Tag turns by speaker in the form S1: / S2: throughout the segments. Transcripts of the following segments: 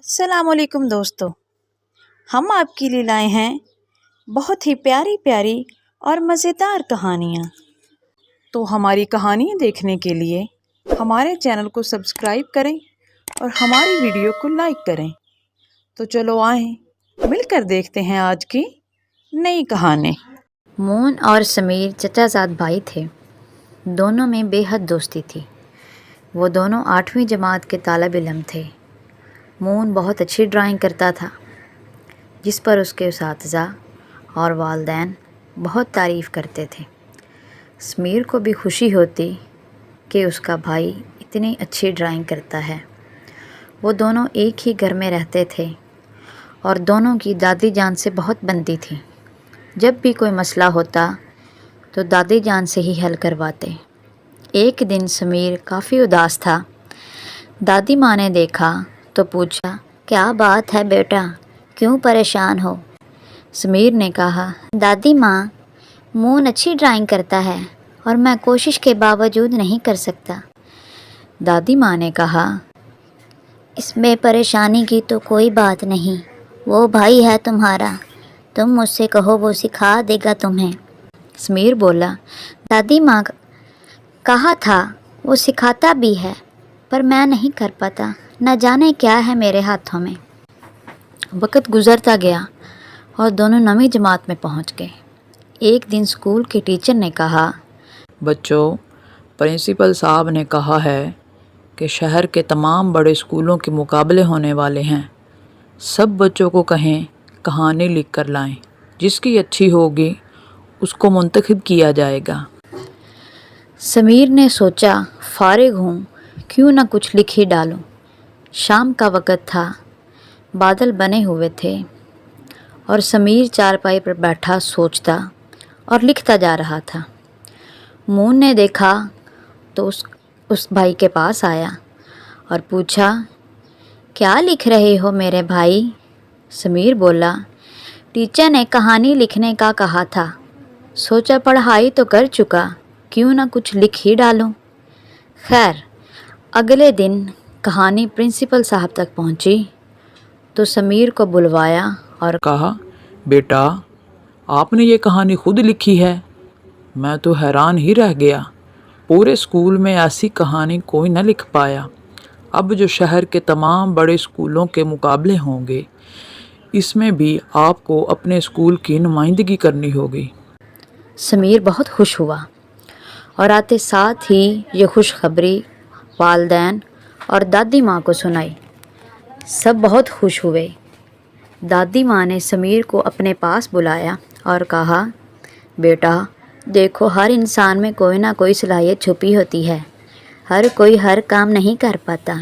S1: السلام علیکم دوستو، ہم آپ کے لیے لائے ہیں بہت ہی پیاری پیاری اور مزیدار کہانیاں۔ تو ہماری کہانیاں دیکھنے کے لیے ہمارے چینل کو سبسکرائب کریں اور ہماری ویڈیو کو لائک کریں۔ تو چلو آئیں مل کر دیکھتے ہیں آج کی نئی کہانی۔
S2: مون اور سمیر چچا زاد بھائی تھے۔ دونوں میں بے حد دوستی تھی۔ وہ دونوں 8ویں جماعت کے طالب علم تھے۔ مون بہت اچھی ڈرائنگ کرتا تھا، جس پر اس کے اساتذہ اور والدین بہت تعریف کرتے تھے۔ سمیر کو بھی خوشی ہوتی کہ اس کا بھائی اتنی اچھی ڈرائنگ کرتا ہے۔ وہ دونوں ایک ہی گھر میں رہتے تھے اور دونوں کی دادی جان سے بہت بنتی تھی۔ جب بھی کوئی مسئلہ ہوتا تو دادی جان سے ہی حل کرواتے۔ ایک دن سمیر کافی اداس تھا۔ دادی ماں نے دیکھا تو پوچھا، کیا بات ہے بیٹا، کیوں پریشان ہو؟ سمیر نے کہا، دادی ماں، مون اچھی ڈرائنگ کرتا ہے اور میں کوشش کے باوجود نہیں کر سکتا۔ دادی ماں نے کہا، اس میں پریشانی کی تو کوئی بات نہیں، وہ بھائی ہے تمہارا، تم مجھ سے کہو وہ سکھا دے گا تمہیں۔ سمیر بولا، دادی ماں کہا تھا وہ سکھاتا بھی ہے، پر میں نہیں کر پاتا، نہ جانے کیا ہے میرے ہاتھوں میں۔ وقت گزرتا گیا اور دونوں 9ویں جماعت میں پہنچ گئے۔ ایک دن اسکول کے ٹیچر نے کہا،
S3: بچوں، پرنسپل صاحب نے کہا ہے کہ شہر کے تمام بڑے اسکولوں کے مقابلے ہونے والے ہیں۔ سب بچوں کو کہیں کہانی لکھ کر لائیں، جس کی اچھی ہوگی اس کو منتخب کیا جائے گا۔
S2: سمیر نے سوچا، فارغ ہوں، کیوں نہ کچھ لکھ ہی ڈالوں۔ شام کا وقت تھا، بادل بنے ہوئے تھے اور سمیر چارپائی پر بیٹھا سوچتا اور لکھتا جا رہا تھا۔ مون نے دیکھا تو اس بھائی کے پاس آیا اور پوچھا، کیا لکھ رہے ہو میرے بھائی؟ سمیر بولا، ٹیچر نے کہانی لکھنے کا کہا تھا، سوچا پڑھائی تو کر چکا، کیوں نہ کچھ لکھ ہی ڈالوں۔ خیر، اگلے دن کہانی پرنسپل صاحب تک پہنچی تو سمیر کو بلوایا اور
S3: کہا، بیٹا، آپ نے یہ کہانی خود لکھی ہے؟ میں تو حیران ہی رہ گیا۔ پورے اسکول میں ایسی کہانی کوئی نہ لکھ پایا۔ اب جو شہر کے تمام بڑے اسکولوں کے مقابلے ہوں گے، اس میں بھی آپ کو اپنے اسکول کی نمائندگی کرنی ہوگی۔
S2: سمیر بہت خوش ہوا اور آتے ساتھ ہی یہ خوشخبری والدین اور دادی ماں کو سنائی۔ سب بہت خوش ہوئے۔ دادی ماں نے سمیر کو اپنے پاس بلایا اور کہا، بیٹا، دیکھو، ہر انسان میں کوئی نہ کوئی صلاحیت چھپی ہوتی ہے، ہر کوئی ہر کام نہیں کر پاتا۔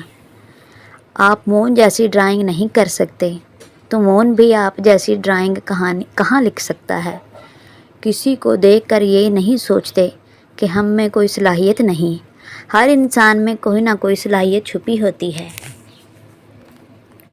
S2: آپ مون جیسی ڈرائنگ نہیں کر سکتے تو مون بھی آپ جیسی ڈرائنگ کہاں لکھ سکتا ہے؟ کسی کو دیکھ کر یہ نہیں سوچتے کہ ہم میں کوئی صلاحیت نہیں، ہر انسان میں کوئی نہ کوئی صلاحیت چھپی ہوتی ہے۔